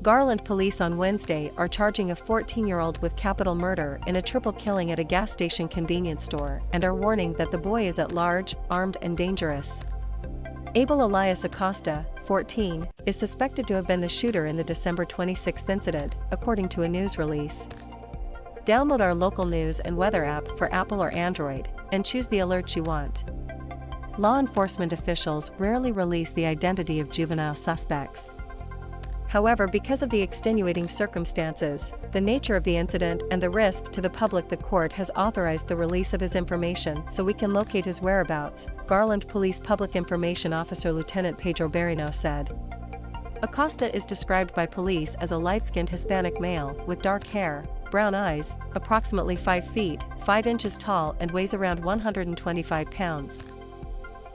Garland police on Wednesday are charging a 14-year-old with capital murder in a triple killing at a gas station convenience store and are warning that the boy is at large, armed and dangerous. Abel Elias Acosta, 14, is suspected to have been the shooter in the December 26 incident, according to a news release. Download our local news and weather app for Apple or Android, and choose the alerts you want. Law enforcement officials rarely release the identity of juvenile suspects. However, because of the extenuating circumstances, the nature of the incident and the risk to the public, the court has authorized the release of his information so we can locate his whereabouts, Garland Police Public Information Officer Lieutenant Pedro Barineau said. Acosta is described by police as a light-skinned Hispanic male with dark hair, brown eyes, approximately 5 feet, 5 inches tall and weighs around 125 pounds.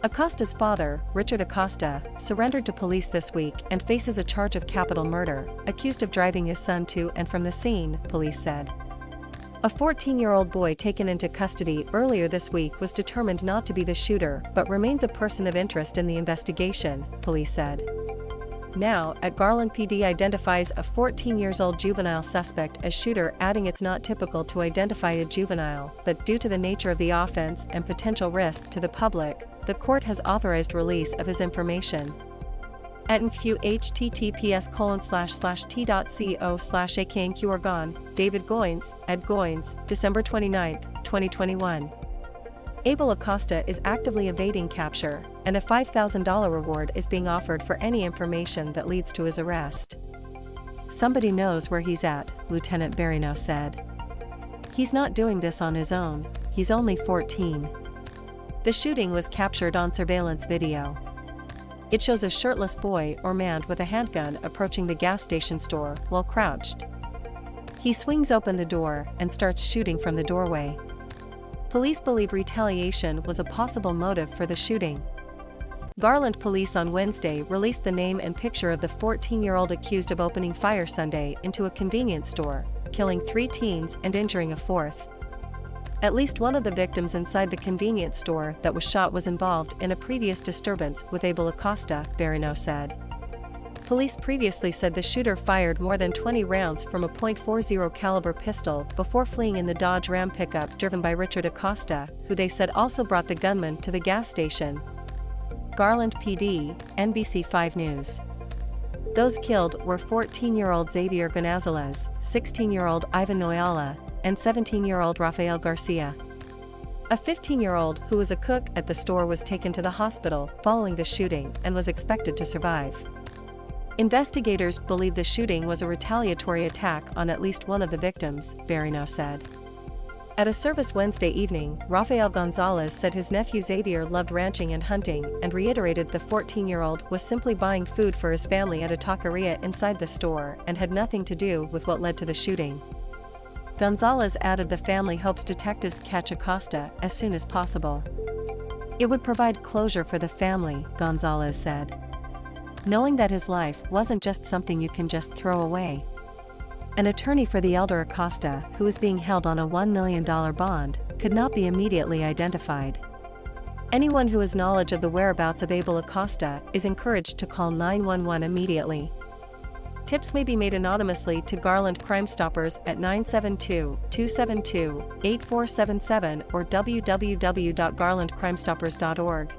Acosta's father, Richard Acosta, surrendered to police this week and faces a charge of capital murder, accused of driving his son to and from the scene, police said. A 14-year-old boy taken into custody earlier this week was determined not to be the shooter but remains a person of interest in the investigation, police said. Now, at Garland PD identifies a 14-year-old juvenile suspect as shooter, adding it's not typical to identify a juvenile, but due to the nature of the offense and potential risk to the public, the court has authorized release of his information. At NQ https://t.co/aknqorgon, David Goins, Ed Goins, December 29, 2021. Abel Acosta is actively evading capture, and a $5,000 reward is being offered for any information that leads to his arrest. Somebody knows where he's at, Lieutenant Barineau said. He's not doing this on his own, he's only 14. The shooting was captured on surveillance video. It shows a shirtless boy or man with a handgun approaching the gas station store while crouched. He swings open the door and starts shooting from the doorway. Police believe retaliation was a possible motive for the shooting. Garland police on Wednesday released the name and picture of the 14-year-old accused of opening fire Sunday into a convenience store, killing 3 teens and injuring a 4th. At least one of the victims inside the convenience store that was shot was involved in a previous disturbance with Abel Acosta, Barineau said. Police previously said the shooter fired more than 20 rounds from a .40 caliber pistol before fleeing in the Dodge Ram pickup driven by Richard Acosta, who they said also brought the gunman to the gas station. Garland PD, NBC5 News. Those killed were 14-year-old Xavier Gonzalez, 16-year-old Ivan Noyala, and 17-year-old Rafael Garcia. A 15-year-old who was a cook at the store was taken to the hospital following the shooting and was expected to survive. Investigators believe the shooting was a retaliatory attack on at least one of the victims, Barineau said. At a service Wednesday evening, Rafael Gonzalez said his nephew Xavier loved ranching and hunting and reiterated the 14-year-old was simply buying food for his family at a taqueria inside the store and had nothing to do with what led to the shooting. Gonzalez added the family hopes detectives catch Acosta as soon as possible. It would provide closure for the family, Gonzalez said. Knowing that his life wasn't just something you can just throw away. An attorney for the elder Acosta, who is being held on a $1 million bond, could not be immediately identified. Anyone who has knowledge of the whereabouts of Abel Acosta is encouraged to call 911 immediately. Tips may be made anonymously to Garland Crime Stoppers at 972-272-8477 or www.garlandcrimestoppers.org.